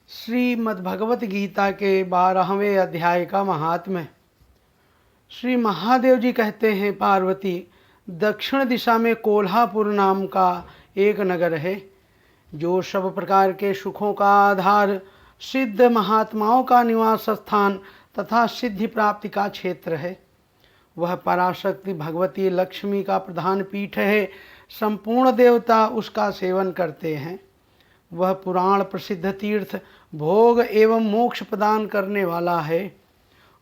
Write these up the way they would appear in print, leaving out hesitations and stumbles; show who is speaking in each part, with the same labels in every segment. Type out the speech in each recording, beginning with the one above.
Speaker 1: श्रीमद्भगवत गीता के 12वें अध्याय का महात्म्य। श्री महादेव जी कहते हैं, पार्वती, दक्षिण दिशा में कोल्हापुर नाम का एक नगर है, जो सब प्रकार के सुखों का आधार, सिद्ध महात्माओं का निवास स्थान तथा सिद्धि प्राप्ति का क्षेत्र है। वह पराशक्ति भगवती लक्ष्मी का प्रधान पीठ है। संपूर्ण देवता उसका सेवन करते हैं। वह पुराण प्रसिद्ध तीर्थ, भोग एवं मोक्ष प्रदान करने वाला है।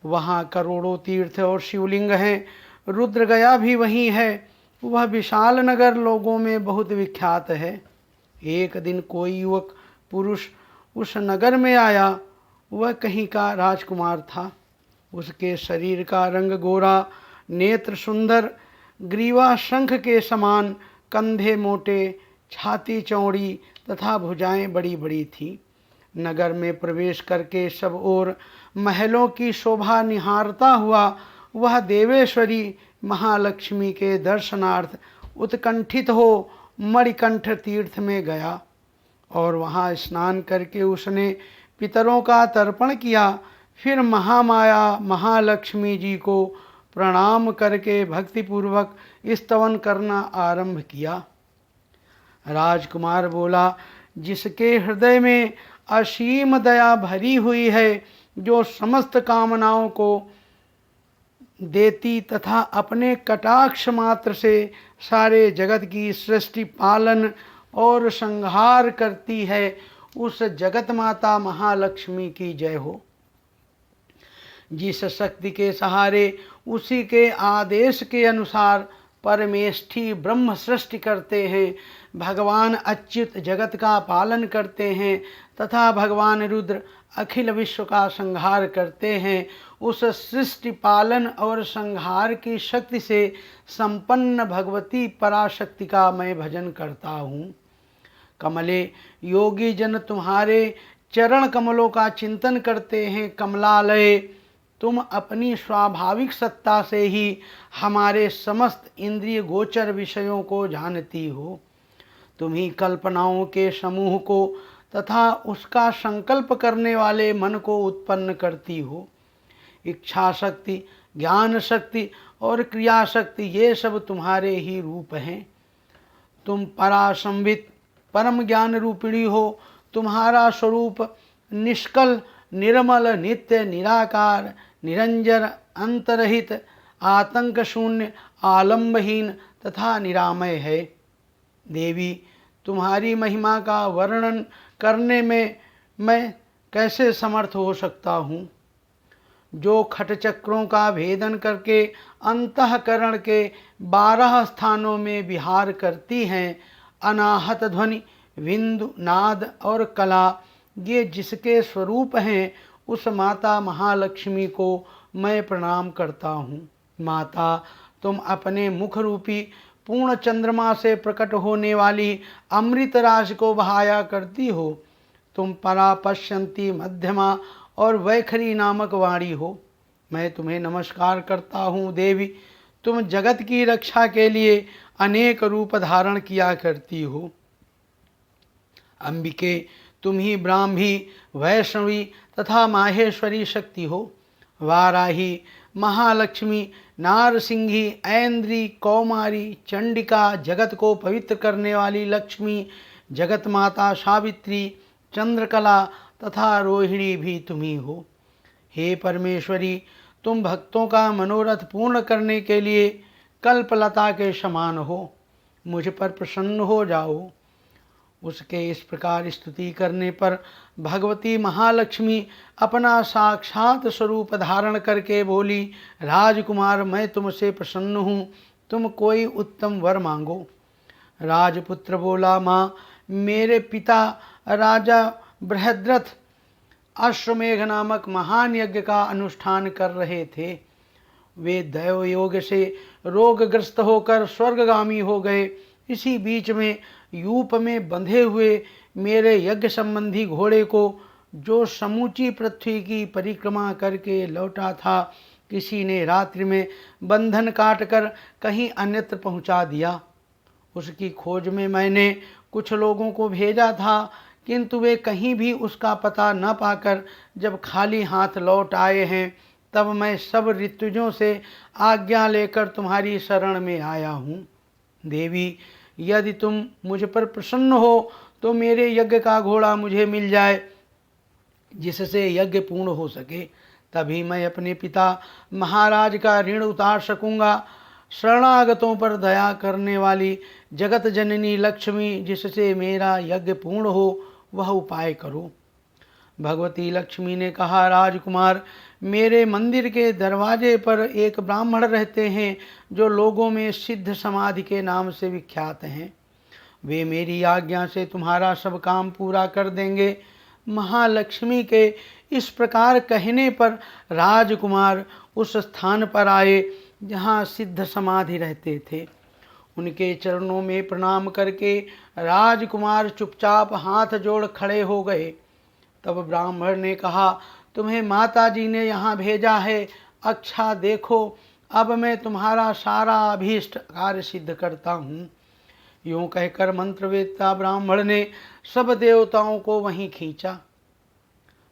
Speaker 1: वहाँ करोड़ों तीर्थ और शिवलिंग हैं। रुद्रगया भी वहीं है। वह विशाल नगर लोगों में बहुत विख्यात है। एक दिन कोई युवक पुरुष उस नगर में आया। वह कहीं का राजकुमार था। उसके शरीर का रंग गोरा, नेत्र सुंदर, ग्रीवा शंख के समान, कंधे मोटे, छाती चौड़ी तथा भुजाएं बड़ी बड़ी थीं। नगर में प्रवेश करके सब ओर महलों की शोभा निहारता हुआ वह देवेश्वरी महालक्ष्मी के दर्शनार्थ उत्कंठित हो मणिकंठ तीर्थ में गया और वहाँ स्नान करके उसने पितरों का तर्पण किया। फिर महामाया महालक्ष्मी जी को प्रणाम करके भक्तिपूर्वक स्तवन करना आरंभ किया। राजकुमार बोला, जिसके हृदय में असीम दया भरी हुई है, जो समस्त कामनाओं को देती तथा अपने कटाक्ष मात्र से सारे जगत की सृष्टि, पालन और संहार करती है, उस जगत माता महालक्ष्मी की जय हो। जिस शक्ति के सहारे उसी के आदेश के अनुसार परमेष्ठी ब्रह्म सृष्टि करते हैं, भगवान अच्युत जगत का पालन करते हैं तथा भगवान रुद्र अखिल विश्व का संहार करते हैं, उस सृष्टि, पालन और संहार की शक्ति से संपन्न भगवती पराशक्ति का मैं भजन करता हूँ। कमले, योगी जन तुम्हारे चरण कमलों का चिंतन करते हैं। कमलालय, तुम अपनी स्वाभाविक सत्ता से ही हमारे समस्त इंद्रिय गोचर विषयों को जानती हो। तुम ही कल्पनाओं के समूह को तथा उसका संकल्प करने वाले मन को उत्पन्न करती हो। इच्छा शक्ति, ज्ञान शक्ति और क्रिया शक्ति, ये सब तुम्हारे ही रूप हैं। तुम परासंवित परम ज्ञान रूपिणी हो। तुम्हारा स्वरूप निष्कल, निर्मल, नित्य, निराकार, निरंजन, अंतरहित, आतंक शून्य, आलंबहीन तथा निरामय है। देवी, तुम्हारी महिमा का वर्णन करने में मैं कैसे समर्थ हो सकता हूँ। जो खटचक्रों का भेदन करके अंतःकरण के 12 स्थानों में विहार करती हैं, अनाहत ध्वनि, विंदु, नाद और कला, ये जिसके स्वरूप हैं, उस माता महालक्ष्मी को मैं प्रणाम करता हूँ। माता, तुम अपने मुख रूपी पूर्ण चंद्रमा से प्रकट होने वाली अमृत राज को बहाया करती हो। तुम परा, पश्यंती, मध्यमा और वैखरी नामक वाणी हो। मैं तुम्हें नमस्कार करता हूँ। देवी, तुम जगत की रक्षा के लिए अनेक रूप धारण किया करती हो। अंबिके, तुम ही ब्राह्मी, वैष्णवी तथा माहेश्वरी शक्ति हो। वाराही, महालक्ष्मी, नारसिंही, ऐन्द्री, कौमारी, चंडिका, जगत को पवित्र करने वाली लक्ष्मी, जगत माता सावित्री, चंद्रकला तथा रोहिणी भी तुम्ही हो। हे परमेश्वरी, तुम भक्तों का मनोरथ पूर्ण करने के लिए कल्पलता के समान हो। मुझ पर प्रसन्न हो जाओ। उसके इस प्रकार स्तुति करने पर भगवती महालक्ष्मी अपना साक्षात स्वरूप धारण करके बोली, राजकुमार, मैं तुमसे प्रसन्न हूँ। तुम कोई उत्तम वर मांगो। राजपुत्र बोला, माँ, मेरे पिता राजा बृहद्रथ अश्वमेघ नामक महान यज्ञ का अनुष्ठान कर रहे थे। वे दैव योग से रोगग्रस्त होकर स्वर्गगामी हो गए। इसी बीच में यूप में बंधे हुए मेरे यज्ञ संबंधी घोड़े को, जो समूची पृथ्वी की परिक्रमा करके लौटा था, किसी ने रात्रि में बंधन काटकर कहीं अन्यत्र पहुंचा दिया। उसकी खोज में मैंने कुछ लोगों को भेजा था, किंतु वे कहीं भी उसका पता न पाकर जब खाली हाथ लौट आए हैं, तब मैं सब ऋतुजों से आज्ञा लेकर तुम्हारी शरण में आया हूँ। देवी, यदि तुम मुझ पर प्रसन्न हो तो मेरे यज्ञ का घोड़ा मुझे मिल जाए, जिससे यज्ञ पूर्ण हो सके। तभी मैं अपने पिता महाराज का ऋण उतार सकूँगा। शरणागतों पर दया करने वाली जगत जननी लक्ष्मी, जिससे मेरा यज्ञ पूर्ण हो, वह उपाय करो। भगवती लक्ष्मी ने कहा, राजकुमार, मेरे मंदिर के दरवाजे पर एक ब्राह्मण रहते हैं जो लोगों में सिद्ध समाधि के नाम से विख्यात हैं। वे मेरी आज्ञा से तुम्हारा सब काम पूरा कर देंगे। महालक्ष्मी के इस प्रकार कहने पर राजकुमार उस स्थान पर आए जहाँ सिद्ध समाधि रहते थे। उनके चरणों में प्रणाम करके राजकुमार चुपचाप हाथ जोड़ खड़े हो गए। तब ब्राह्मण ने कहा, तुम्हें माता जी ने यहाँ भेजा है। अच्छा देखो, अब मैं तुम्हारा सारा अभीष्ट कार्य सिद्ध करता हूँ। यूँ कहकर मंत्रवेत्ता ब्राह्मण ने सब देवताओं को वहीं खींचा।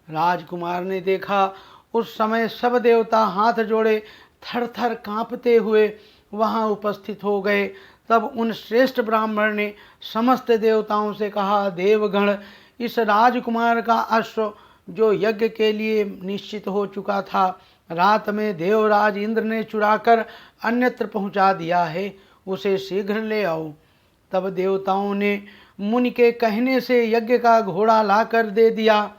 Speaker 1: राजकुमार ने देखा, उस समय सब देवता हाथ जोड़े थर थर काँपते हुए वहाँ उपस्थित हो गए। तब उन श्रेष्ठ ब्राह्मण ने समस्त देवताओं से कहा, देवगण, इस राजकुमार का अश्व जो यज्ञ के लिए निश्चित हो चुका था, रात में देवराज इंद्र ने चुराकर अन्यत्र पहुंचा दिया है। उसे शीघ्र ले आओ। तब देवताओं ने मुनि के कहने से यज्ञ का घोड़ा लाकर दे दिया।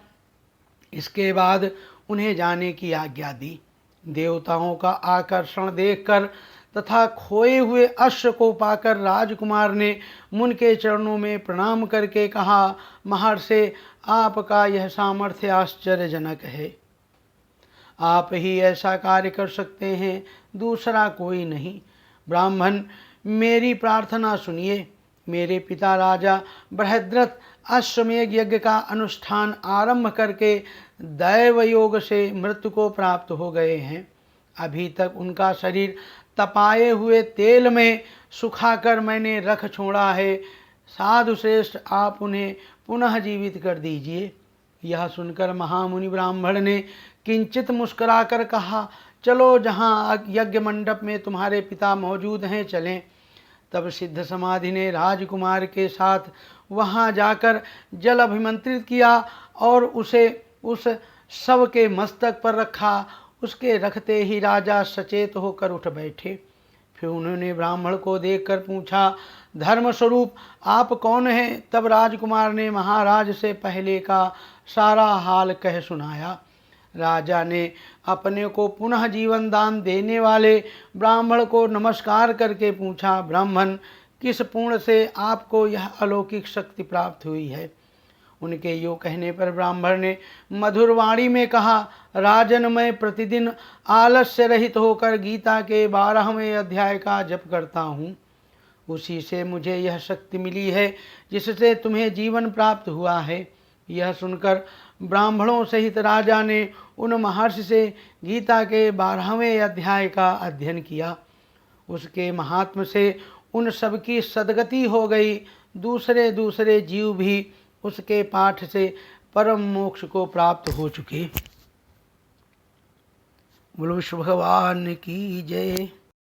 Speaker 1: इसके बाद उन्हें जाने की आज्ञा दी। देवताओं का आकर्षण देखकर तथा खोए हुए अश्व को पाकर राजकुमार ने मुनि के चरणों में प्रणाम करके कहा, महर्षि, आपका यह सामर्थ्य आश्चर्यजनक है। आप ही ऐसा कार्य कर सकते हैं, दूसरा कोई नहीं। ब्राह्मण, मेरी प्रार्थना सुनिए। मेरे पिता राजा बृहद्रथ अश्वमेध यज्ञ का अनुष्ठान आरंभ करके दैव योग से मृत्यु को प्राप्त हो गए हैं। अभी तक उनका शरीर तपाए हुए तेल में सुखाकर मैंने रख छोड़ा है। साधु श्रेष्ठ, आप उन्हें पुनः जीवित कर दीजिए। यह सुनकर महामुनि ब्राह्मण ने किंचित मुस्कुराकर कहा, चलो, जहाँ यज्ञ मंडप में तुम्हारे पिता मौजूद हैं चलें। तब सिद्ध समाधि ने राजकुमार के साथ वहाँ जाकर जल अभिमंत्रित किया और उसे उस शव के मस्तक पर रखा। उसके रखते ही राजा सचेत होकर उठ बैठे। फिर उन्होंने ब्राह्मण को देखकर पूछा, धर्मस्वरूप, आप कौन हैं? तब राजकुमार ने महाराज से पहले का सारा हाल कह सुनाया। राजा ने अपने को पुनः जीवन दान देने वाले ब्राह्मण को नमस्कार करके पूछा, ब्राह्मण, किस पुण्य से आपको यह अलौकिक शक्ति प्राप्त हुई है? उनके यूँ कहने पर ब्राह्मण ने मधुर वाणी में कहा, राजन, मैं प्रतिदिन आलस्य रहित होकर गीता के 12वें अध्याय का जप करता हूँ। उसी से मुझे यह शक्ति मिली है जिससे तुम्हें जीवन प्राप्त हुआ है। यह सुनकर ब्राह्मणों सहित राजा ने उन महर्षि से गीता के 12वें अध्याय का अध्ययन किया। उसके महात्म से उन सबकी सद्गति हो गई। दूसरे दूसरे जीव भी उसके पाठ से परम मोक्ष को प्राप्त हो चुके। बोलो विष्णु भगवान की जय।